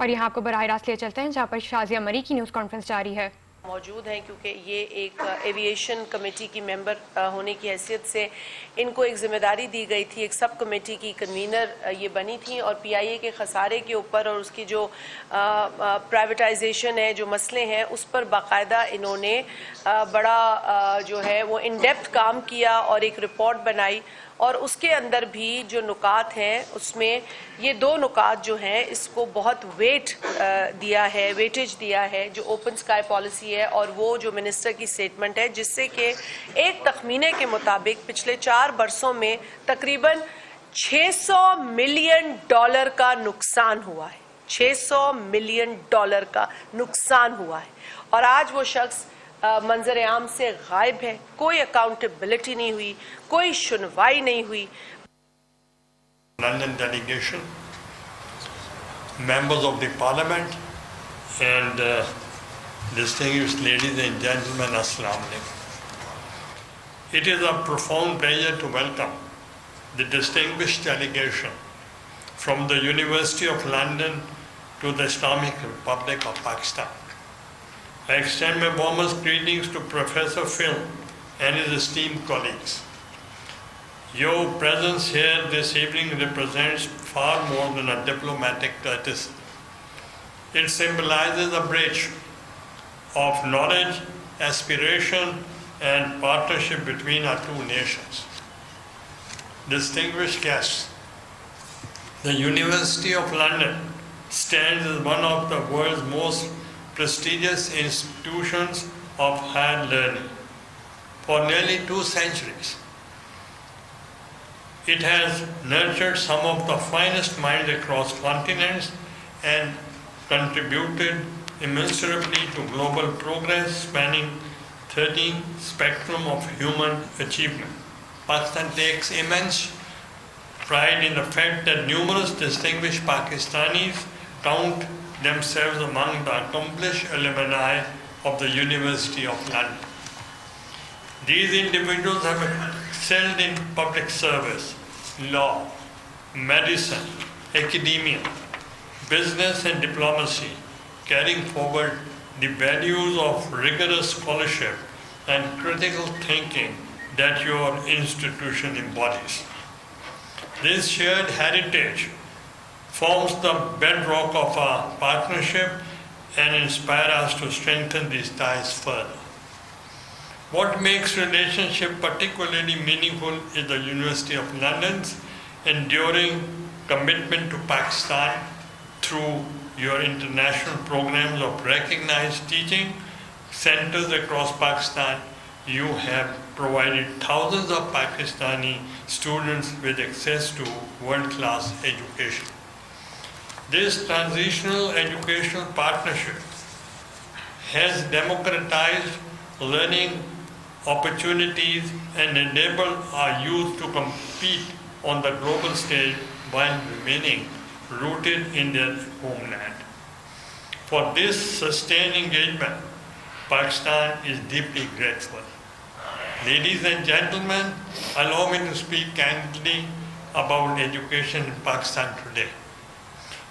और यहाँ आपको बराह रास्त ले चलते हैं जहाँ पर शाजिया मरी की न्यूज़ कॉन्फ्रेंस जारी है। मौजूद हैं क्योंकि ये एक एविएशन कमेटी की मेंबर होने की हैसियत से इनको एक जिम्मेदारी दी गई थी, एक सब कमेटी की कन्वीनर ये बनी थी और पीआईए के खसारे के ऊपर और उसकी जो प्राइवेटाइजेशन है, जो मसले हैं, उस पर बाकायदा इन्होंने बड़ा जो है वो इन डेप्थ काम किया और एक रिपोर्ट बनाई और उसके अंदर भी जो नुकात हैं उसमें ये दो नुकात जो हैं इसको बहुत वेटेज दिया है जो ओपन स्काई पॉलिसी है और वो जो मिनिस्टर की स्टेटमेंट है, जिससे कि एक तखमीने के मुताबिक पिछले 4 बरसों में तकरीबन $600 मिलियन का नुकसान हुआ है। $600 मिलियन का नुकसान हुआ है और आज वो शख्स मंजर आम से गायब है। कोई अकाउंटेबिलिटी नहीं हुई, कोई सुनवाई नहीं हुई। London delegation, members of the parliament and distinguished ladies and gentlemen, Assalamu alaikum. It is a profound pleasure to welcome the distinguished delegation from the University of London to the Islamic Republic of Pakistan. I extend my warmest greetings to Professor Phil and his esteemed colleagues. Your presence here this evening represents far more than a diplomatic courtesy. It symbolizes a bridge of knowledge, aspiration, and partnership between our two nations. Distinguished guests, the University of London stands as one of the world's most prestigious institutions of higher learning. For nearly 2 centuries, it has nurtured some of the finest minds across continents and contributed immeasurably to global progress spanning 13 spectrum of human achievement. Pakistan takes immense pride in the fact that numerous distinguished Pakistanis count themselves among the accomplished alumni of the University of London. These individuals have excelled in public service, law, medicine, academia, business and diplomacy, carrying forward the values of rigorous scholarship and critical thinking that your institution embodies. This shared heritage forms the bedrock of our partnership and inspires us to strengthen these ties further. What makes relationship particularly meaningful is the University of London's enduring commitment to Pakistan through your international programs of recognized teaching centers across Pakistan. You have provided thousands of Pakistani students with access to world-class education. This transitional educational partnership has democratized learning opportunities and enabled our youth to compete on the global stage while remaining rooted in their homeland. For this sustained engagement, Pakistan is deeply grateful. Ladies and gentlemen, allow me to speak candidly about education in Pakistan today.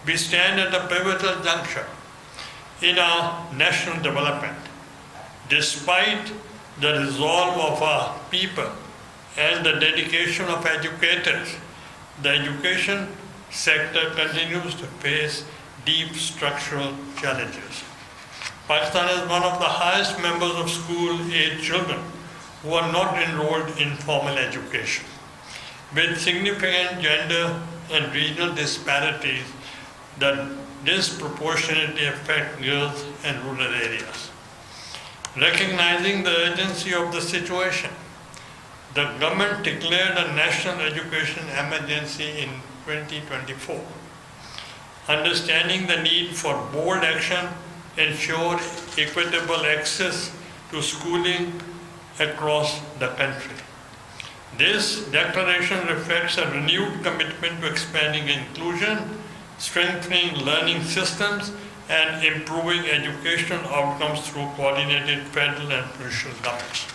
We stand at a pivotal juncture in our national development. Despite the resolve of our people and the dedication of educators, the education sector continues to face deep structural challenges. Pakistan is one of the highest numbers of school-age children who are not enrolled in formal education, with significant gender and regional disparities that disproportionately affect girls and rural areas. Recognizing the urgency of the situation, the government declared a national education emergency in 2024. Understanding the need for bold action, ensure equitable access to schooling across the country. This declaration reflects a renewed commitment to expanding inclusion, strengthening learning systems, and improving educational outcomes through coordinated federal and provincial governments.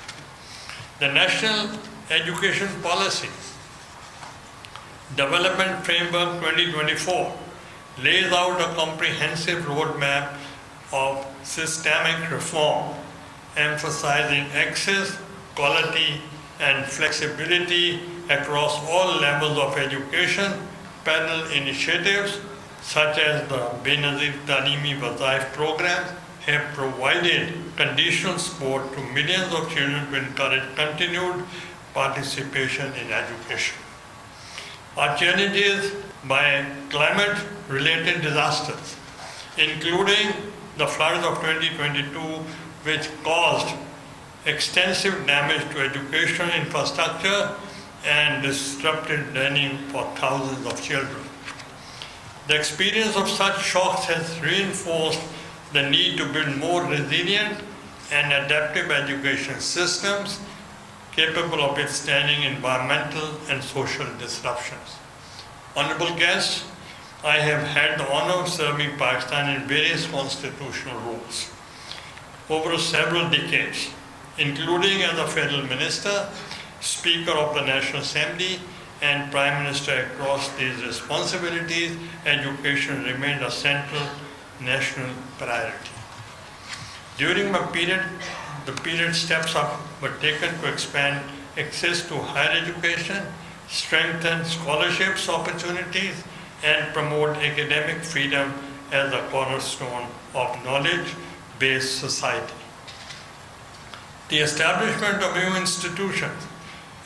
The National Education Policy Development Framework 2024 lays out a comprehensive roadmap of systemic reform, emphasizing access, quality, and flexibility across all levels of education. Panel initiatives such as the Benazir Talimi Wazaif program have provided conditional support to millions of children to encourage continued participation in education. Our challenges by climate-related disasters, including the floods of 2022, which caused extensive damage to educational infrastructure and disrupted learning for thousands of children. The experience of such shocks has reinforced the need to build more resilient and adaptive education systems capable of withstanding environmental and social disruptions. Honorable guests, I have had the honor of serving Pakistan in various constitutional roles over several decades, including as a federal minister, Speaker of the National Assembly, and Prime Minister. Across these responsibilities, education remained a central national priority. During my period, steps were taken to expand access to higher education, strengthen scholarships opportunities, and promote academic freedom as a cornerstone of knowledge-based society. The establishment of new institutions,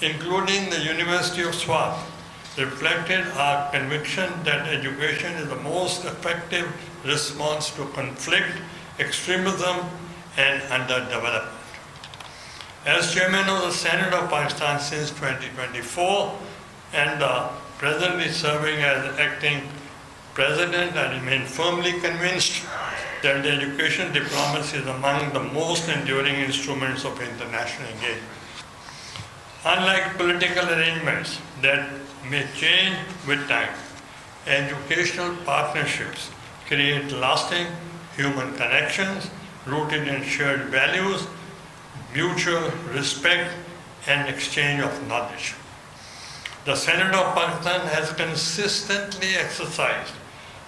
including the University of Swat, reflected our conviction that education is the most effective response to conflict, extremism, and underdevelopment. As Chairman of the Senate of Pakistan since 2024 and presently serving as acting President, I remain firmly convinced that the education diplomacy is among the most enduring instruments of international engagement. Unlike political arrangements that may change with time, educational partnerships create lasting human connections rooted in shared values, mutual respect, and exchange of knowledge. The Senate of Pakistan has consistently exercised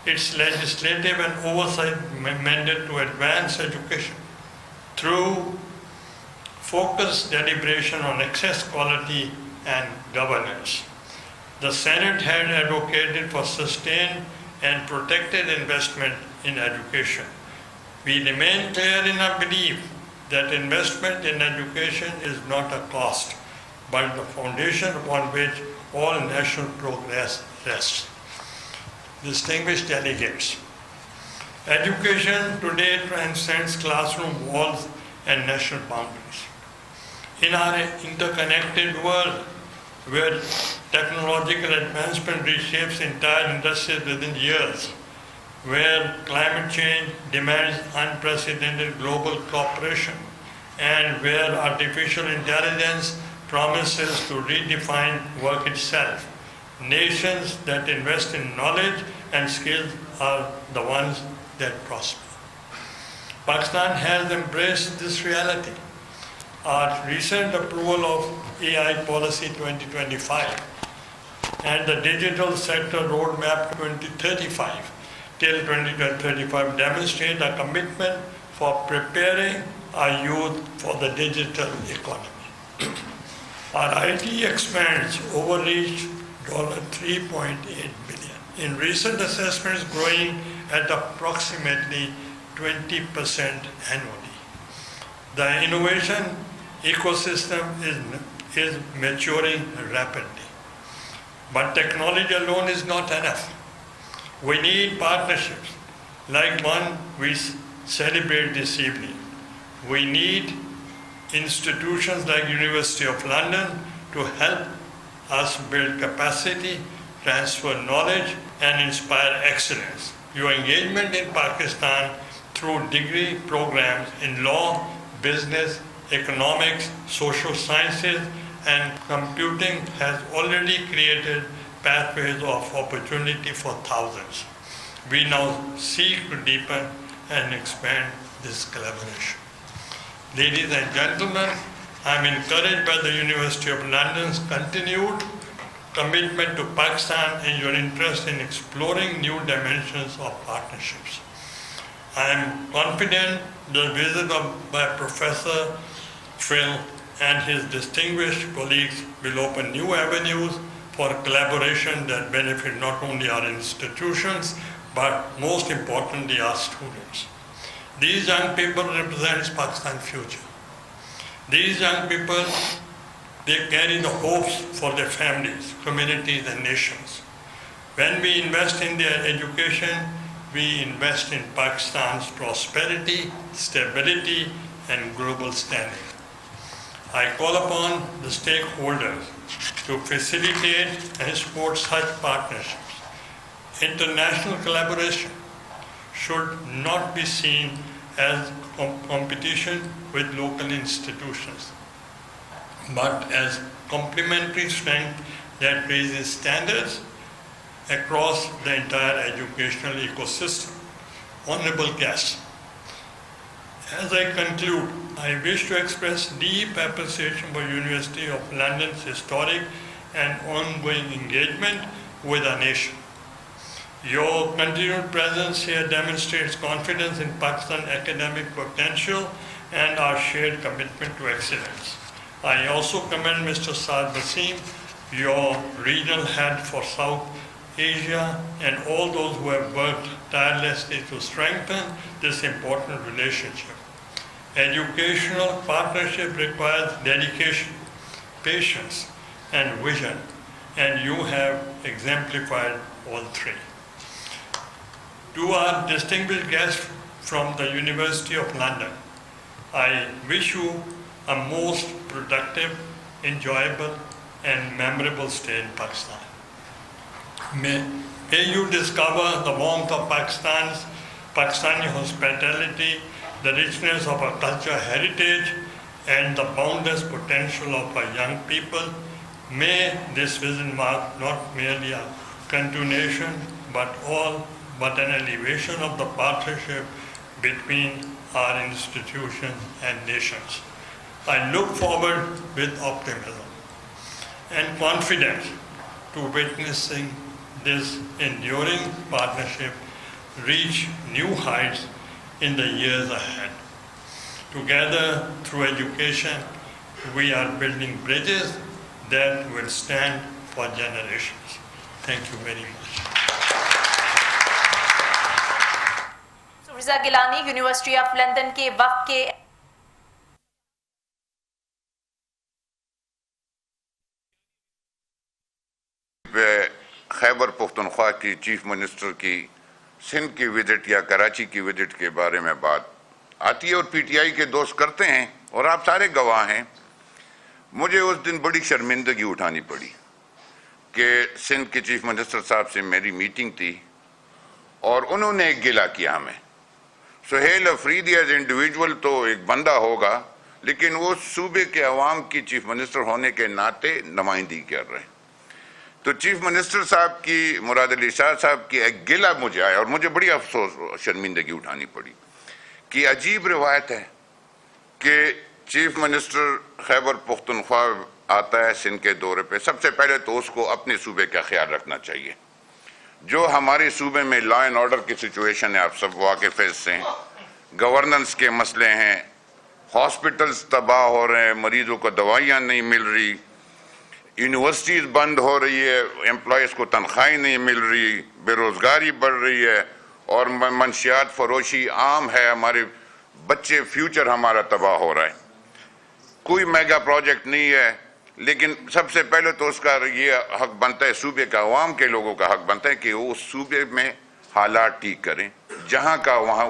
its legislative and oversight mandate to advance education through focused deliberation on access, quality, and governance. The Senate had advocated for sustained and protected investment in education. We remain clear in our belief that investment in education is not a cost, but the foundation upon which all national progress rests. Distinguished delegates, education today transcends classroom walls and national boundaries. In our interconnected world, where technological advancement reshapes entire industries within years, where climate change demands unprecedented global cooperation, and where artificial intelligence promises to redefine work itself, nations that invest in knowledge and skills are the ones that prosper. Pakistan has embraced this reality. Our recent approval of AI Policy 2025 and the Digital Sector Roadmap 2035 till 2035 demonstrate a commitment for preparing our youth for the digital economy. Our IT expands overreach $3.8 billion. In recent assessments, growing at approximately 20% annually. The innovation ecosystem is maturing rapidly. But technology alone is not enough. We need partnerships like one we celebrate this evening. We need institutions like University of London to help us build capacity, transfer knowledge, and inspire excellence. Your engagement in Pakistan through degree programs in law, business, economics, social sciences, and computing has already created pathways of opportunity for thousands. We now seek to deepen and expand this collaboration. Ladies and gentlemen, I am encouraged by the University of London's continued commitment to Pakistan and your interest in exploring new dimensions of partnerships. I am confident the visit by Professor Phil and his distinguished colleagues will open new avenues for collaboration that benefit not only our institutions, but most importantly our students. These young people represent Pakistan's future. These young people, they carry the hopes for their families, communities and nations. When we invest in their education, we invest in Pakistan's prosperity, stability and global standing. I call upon the stakeholders to facilitate and support such partnerships. International collaboration should not be seen as competition with local institutions, but as complementary strength that raises standards across the entire educational ecosystem. Honorable guests, as I conclude, I wish to express deep appreciation for University of London's historic and ongoing engagement with our nation. Your continued presence here demonstrates confidence in Pakistan's academic potential and our shared commitment to excellence. I also commend Mr. Saad Basim, your regional head for South Asia, and all those who have worked tirelessly to strengthen this important relationship. Educational partnership requires dedication, patience, and vision, and you have exemplified all three. To our distinguished guests from the University of London, I wish you a most productive, enjoyable, and memorable stay in Pakistan. May you discover the warmth of Pakistani hospitality, the richness of our cultural heritage, and the boundless potential of our young people. May this visit mark not merely a continuation, but an elevation of the partnership between our institutions and nations. I look forward with optimism and confidence to witnessing this enduring partnership reach new heights in the years ahead. Together, through education, we are building bridges that will stand for generations. Thank you very much. Riza Gilani university of London के वक्त के खैबर पख्तूनख्वा की chief minister की सिंध की visit या कराची की visit के बारे में बात आती है और पीटीआई के दोस्त करते हैं और आप सारे गवाह हैं। मुझे उस दिन बड़ी शर्मिंदगी उठानी पड़ी कि सिंध के चीफ मिनिस्टर साहब से मेरी मीटिंग थी और उन्होंने एक गिला किया हमें। सुहेल अफरीदी एज इंडिविजुअल तो एक बंदा होगा, लेकिन वो सूबे के अवाम की चीफ मिनिस्टर होने के नाते नुमाइंदगी कर रहे हैं। तो चीफ मिनिस्टर साहब की, मुराद अली शाह साहब की एक गिला मुझे आया और मुझे बड़ी अफसोस शर्मिंदगी उठानी पड़ी कि अजीब रिवायत है कि चीफ मिनिस्टर खैबर पख्तूनख्वा आता है सिंध के दौरे पे। सबसे पहले तो उसको अपने सूबे का ख्याल रखना चाहिए। जो हमारे सूबे में लॉ एंड ऑर्डर की सिचुएशन है, आप सब वाकिफ हैं, गवर्नेंस के मसले हैं, हॉस्पिटल्स तबाह हो रहे हैं, मरीजों को दवाइयाँ नहीं मिल रही, यूनिवर्सिटीज़ बंद हो रही है, एम्प्लॉयज़ को तनख्वाही नहीं मिल रही, बेरोज़गारी बढ़ रही है और मंशियात फरोशी आम है, हमारे बच्चे फ्यूचर हमारा तबाह हो रहा है। कोई मेगा प्रोजेक्ट नहीं है, लेकिन सबसे पहले तो उसका ये हक बनता है, सूबे का अवाम के लोगों का हक बनता है कि वो सूबे में हालात ठीक करें, जहाँ का वहाँ।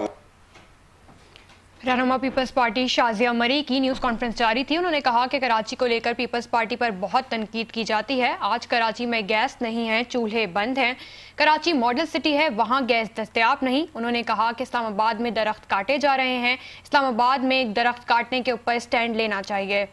रहनुमा पीपल्स पार्टी शाजिया मरी की न्यूज़ कॉन्फ्रेंस जारी थी। उन्होंने कहा कि कराची को लेकर पीपल्स पार्टी पर बहुत तनकीद की जाती है। आज कराची में गैस नहीं है, चूल्हे बंद हैं। कराची मॉडल सिटी है, वहां गैस दस्तयाब नहीं। उन्होंने कहा कि इस्लामाबाद में दरख्त काटे जा रहे हैं, इस्लामाबाद में एक दरख्त काटने के ऊपर स्टैंड लेना चाहिए।